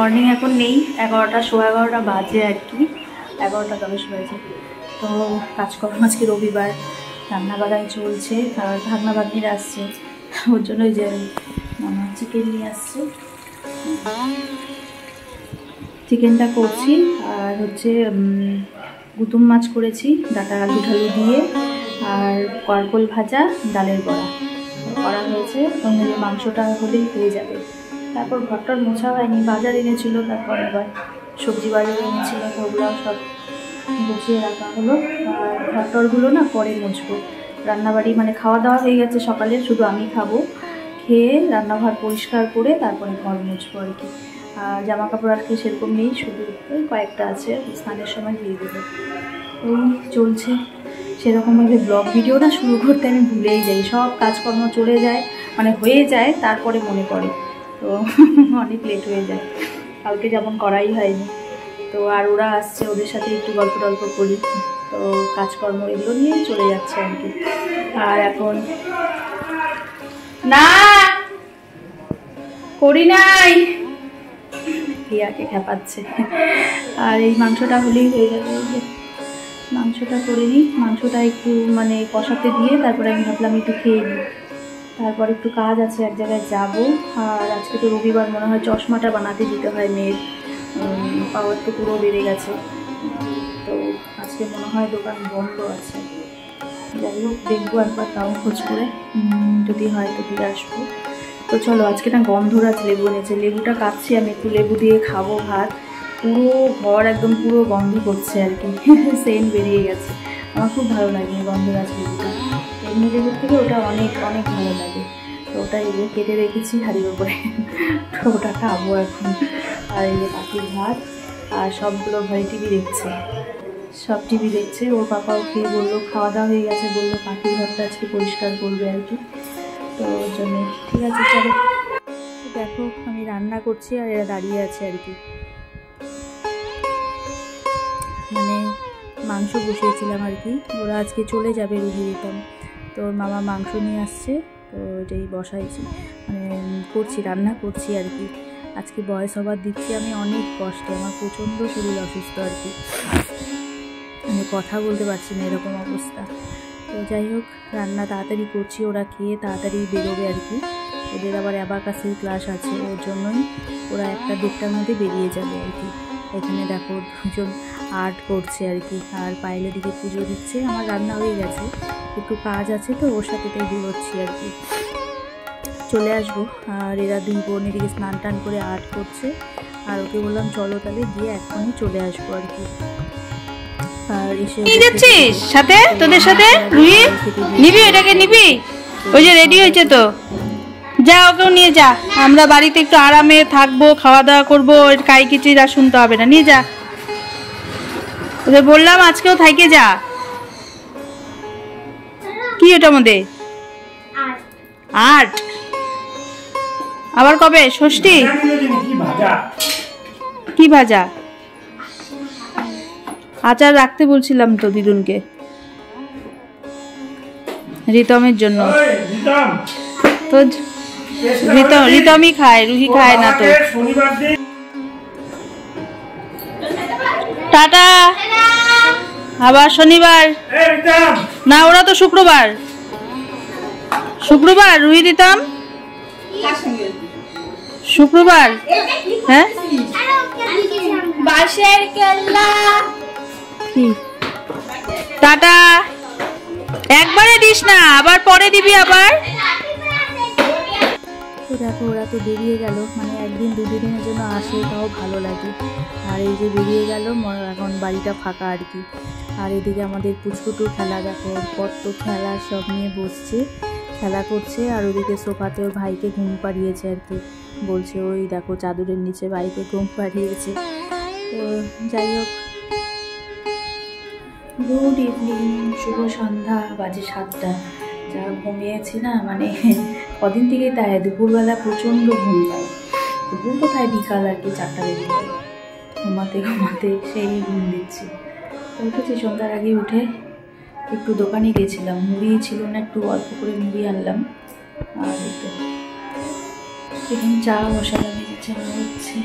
Morning এখন নেই, 11টা 11:15 বাজে আর কি, 11টা 10 বাজে। তো কাজকর্ম আজকে রবিবার, রান্না বাড়াই চলছে। আর ভাগনা ভাগ্নিরা আসছে, ওর জন্য ওই যে মামা চিকেন নিয়ে আসছে, চিকেনটা করছি। আর হচ্ছে গুতুম মাছ করেছি ডাটা আলু ঢালু দিয়ে, আর করকল ভাজা, ডালের বড়া করা হয়েছে। মাংসটা হলেই হয়ে যাবে। তারপর ঘরটার মোছা হয়নি, বাজার এনেছিল, তারপর আবার সবজি বাজার এনেছিল, তো ওগুলো সব গুছিয়ে রাখা হলো। আর ঘরটরগুলো না পরে মুছবো। রান্নাবাড়ি মানে খাওয়া দাওয়া হয়ে গেছে সকালে, শুধু আমি খাবো, খেয়ে রান্নাঘর পরিষ্কার করে তারপরে ঘর মুছবো আর কি। আর জামা কাপড় আর কি সেরকম নেই, শুধু ওই কয়েকটা আছে, স্নানের সময় দিয়ে দেবো। এই চলছে। সেরকমভাবে ব্লগ ভিডিও না শুরু করতে আমি ভুলেই যাই, সব কাজকর্ম চলে যায়, মানে হয়ে যায়, তারপরে মনে পড়ে, তো অনেক লেট হয়ে যায়। কালকে যেমন করাই হয়নি। তো আর ওরা আসছে, ওদের সাথে একটু গল্প টল্প করি, তো কাজকর্ম এগুলো নিয়েই চলে যাচ্ছে আর কি। আর এখন না করি নাই, প্রিয়াকে খেপাচ্ছে। আর এই মাংসটা হলেই হয়ে যাবে। মাংসটা করে নিই, মাংসটা একটু মানে কষাতে দিয়ে তারপরে আমি ভাবলাম একটু খেয়ে নিই, তারপর একটু কাজ আছে, এক জায়গায় যাব। আর আজকে তো রবিবার, মনে হয় চশমাটা বানাতে দিতে হয় মেয়ের, পাওয়ার তো পুরো বেড়ে গেছে, তো আজকে মনে হয় দোকান বন্ধ আছে। যাই হোক দেখবো একবার, তাও খোঁজ করে যদি হয় তো ফিরে আসবো। তো চলো, আজকে না গন্ধরাজ লেবু এনেছে, লেবুটা কাটছি আমি, একটু লেবু দিয়ে খাবো ভাত। পুরো ঘর একদম পুরো গন্ধ করছে আর কি, সেন্ট বেরিয়ে গেছে। আমার খুব ভালো লাগে গন্ধরাজ লেবুটা, এমনি লেবুর থেকে ওটা অনেক অনেক ভালো লাগে। তো ওটা এই যে কেটে রেখেছি হাড়ির উপরে, তো ওটা খাবো এখন। আর এই যে পাখির ভাত, আর সবগুলো ঘরে টিভি দেখছে, সব টিভি দেখছে। ওর পাপাও খেয়ে বললো, খাওয়া দাওয়া হয়ে গেছে, বললো পাখির ঘরটা আজকে পরিষ্কার করবে আর কি। তো ওর জন্য ঠিক আছে চলো। দেখো আমি রান্না করছি আর এরা দাঁড়িয়ে আছে আর কি, মানে মাংস বসিয়েছিলাম আর কি। ওরা আজকে চলে যাবে রুহি দিতাম, তো ওর মামা মাংস নিয়ে আসছে, তো এটাই বসাইছি, মানে করছি, রান্না করছি আর কি। আজকে ভয়েস ওভার দিচ্ছি আমি অনেক কষ্টে, আমার প্রচণ্ড শরীর অসুস্থ আর কি, মানে কথা বলতে পারছি না, এরকম অবস্থা। তো যাই হোক রান্না তাড়াতাড়ি করছি, ওরা খেয়ে তাড়াতাড়ি বেরোবে আর কি। ওদের আবার অ্যাবাকাসের ক্লাস আছে, ওর জন্যই ওরা 1টা-1:30টার মধ্যে বেরিয়ে যাবে আর কি। এখানে দেখো দুজন আর্ট করছে আর কি, আর পায়েলের দিকে পুজো দিচ্ছে। আমার রান্না হয়ে গেছে, একটু কাজ আছে, তো ওর সাথে তাই বেরোচ্ছি আর কি। চলে আসবো। আর এরা দুই বোন এদিকে স্নান টান করে আর্ট করছে, আর ওকে বললাম চলো তাহলে গিয়ে এখনই চলে আসবো আর কি। আর এসে নিয়ে যাচ্ছিস সাথে, তোদের সাথে রুহি নিবি, এটাকে নিবি, ওই যে রেডি হয়েছে তো, যা ওকেও নিয়ে যা। আমরা বাড়িতে একটু আরামে থাকবো, খাওয়া দাওয়া করবো, কাই কিছুই আর শুনতে হবে না, নিয়ে যা। ওদের বললাম আজকেও থাইকে যা। কি ওটার মধ্যে আর্ট, আবার কবে ষষ্ঠী? কি ভাজা? আচার রাখতে বলছিলাম তো দিদুনকে, রিতমের জন্য। তো রিতমই খায়, রুহি খায় না তো। টাটা, আবার শনিবার না, ওরা তো শুক্রবার, শুক্রবার রুহি দিতাম, শুক্রবার। হ্যাঁ বাসের কেল্লা কি, টাটা। একবারে দিস না, আবার পরে দিবি আবার। তো দেখো ওরা তো বেরিয়ে গেল, মানে একদিন দুদিনের জন্য আসে, তাও ভালো লাগে। আর এই যে বেরিয়ে গেল, এখন বাড়িটা ফাঁকা আর কি। আর এদিকে আমাদের পুচকুটুর খেলা, দেখো কত খেলা সব নিয়ে বসছে, খেলা করছে। আর ওদিকে সোফাতে ওর ভাইকে ঘুম পাড়িয়েছে আর কি, বলছে ওই দেখো চাদরের নিচে ভাইকে ঘুম পাড়িয়েছে। তো যাই হোক, গুড ইভিনিং, শুভ সন্ধ্যা, বাজে 7টা। যা ঘুমিয়েছি না, মানে কদিন থেকেই তাই, দুপুরবেলা প্রচণ্ড ঘুম পায়, দুপুর কোথায় বিকাল আর কি 4টা বেজে যায়, ঘুমাতে ঘুমাতে সেই ঘুম দিচ্ছি। উঠেছি সন্ধ্যার আগে, উঠে একটু দোকানে গেছিলাম, মুড়ি ছিল না, একটু অল্প করে মুড়ি আনলাম। আর একটু এখন চা বসালাম, চা হচ্ছে।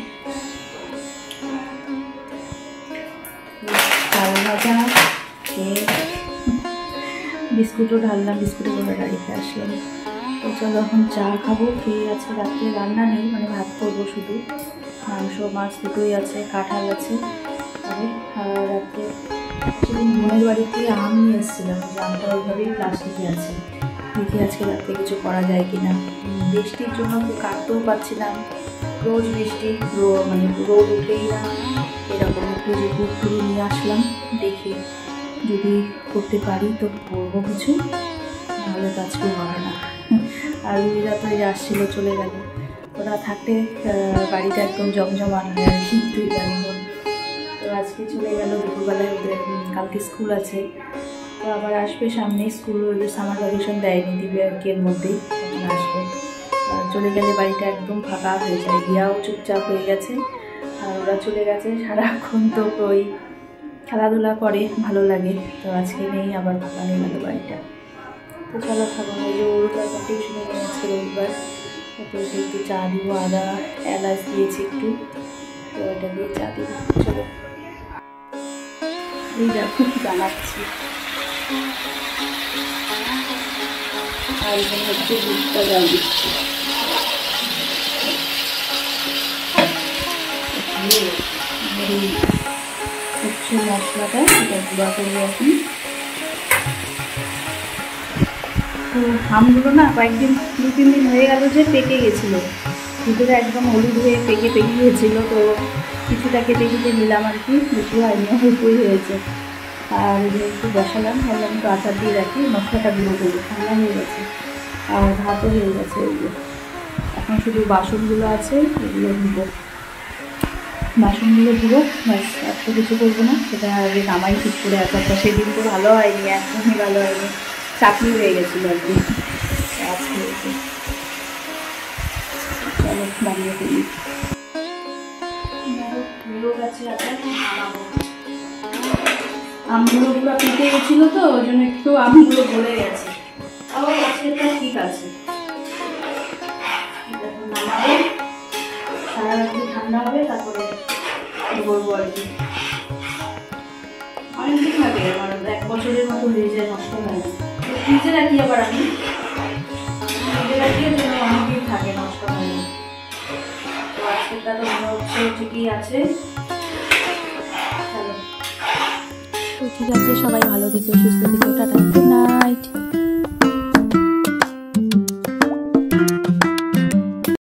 ভাজা কেক, বিস্কুটও ঢাললাম, বিস্কুটে করে গাড়িতে আসলাম। তো চলো এখন চা খাবো। খেয়ে আছে, রাত্রে রান্না নেই, মানে ভাত করবো শুধু, মাংস মাছ দুটোই আছে, কাঁঠাল আছে। আর রাত্রে সেদিন বোনের বাড়ি থেকে আম নিয়ে এসেছিলাম, যে আমটা ওইভাবেই প্লাস্টিকে আছে। দেখি আজকে রাত্রে কিছু করা যায় কি না। বৃষ্টির জন্য তো কাটতেও পারছিলাম, রোজ বৃষ্টি, মানে রোদ উঠেই না, এরকম একটু যে পুরো নিয়ে আসলাম। দেখি যদি করতে পারি তো করবো কিছু, নাহলে তো আজকেও হবে না। আর রুইরা তো আসছিলো, চলে গেল। ওরা থাকতে বাড়িটা একদম জমজমাট হয় আর কি, তুই জানি। তো আজকে চলে গেল দুপুরবেলায়, ওদের কালকে স্কুল আছে, তো আবার আসবে সামনে। স্কুল ওদের সামার ভ্যাকেশন দেয়নি, দিবে আর কি এর মধ্যেই, তখন আসবে। আর চলে গেলে বাড়িটা একদম ফাঁকা হয়ে যায়, গিয়াও চুপচাপ হয়ে গেছে। আর ওরা চলে গেছে, সারাক্ষণ তো ওই খেলাধুলা করে, ভালো লাগে। তো আজকে নেই, আবার ফাঁকা হয়ে গেল বাড়িটা। তো চলো খাবো। এই যে ওরা টিউশনে নিয়ে আজকে রবিবার, তো একটু চা দিব, আদা এলাচ দিয়েছি একটু, তো ওটা দিয়ে চা দিব। চলো এই দেখো জানাচ্ছি। আর এখানে হচ্ছে দুধটা জাল দিচ্ছি। হচ্ছে মশলাটা, এটা গুঁড়া করবো এখন। তো আমগুলো না কয়েকদিন 2-3 দিন হয়ে গেল যে পেকে গেছিলো, ভিতরে একদম হলুদ হয়ে পেকে গিয়েছিলো। তো কিছুটা কেটে নিলাম আর কি, বেশি হয়নি, অল্পই হয়েছে। আর একটু বসালাম, ভাবলাম একটু আচার দিয়ে রাখি, মশলাটা গুঁড়ো করবো, ঠান্ডা হয়ে গেছে। আর ভাতও হয়ে গেছে। এই যে এখন শুধু বাসনগুলো আছে, এগুলো ধুবো, বাসনগুলো ধুবো, ব্যাস। আর তো কিছু করবো না, সেটা আগে নামাই ঠিক করে। আচারটা সেদিন তো ভালো হয়নি, একদমই ভালো হয়নি, চাটনি হয়ে গেছিলো আর কি। আজকে চলো বানিয়ে ফেলি। আমগুলো পুরো পেকে গেছিলো, তো ওই জন্য একটু আমগুলো গলে গেছে। আবার আজকেটা ঠিক আছে, এখন নামাবো, সারা রাত্রি ঠান্ডা হবে, তারপরে বলবো আর কি। অনেকদিন থাকে, আমার 1 বছরের মতো হয়ে যায়, নষ্ট হয় না। ফ্রিজে রাখি, আবার আমি ফ্রিজে রাখি, যেন অনেকদিন থাকে, নষ্ট হয় না। তো আজকেরটা তো মনে হচ্ছে ঠিকই আছে। তো ঠিক আছে, সবাই ভালো থেকো, সুস্থ থেকো, টাটা।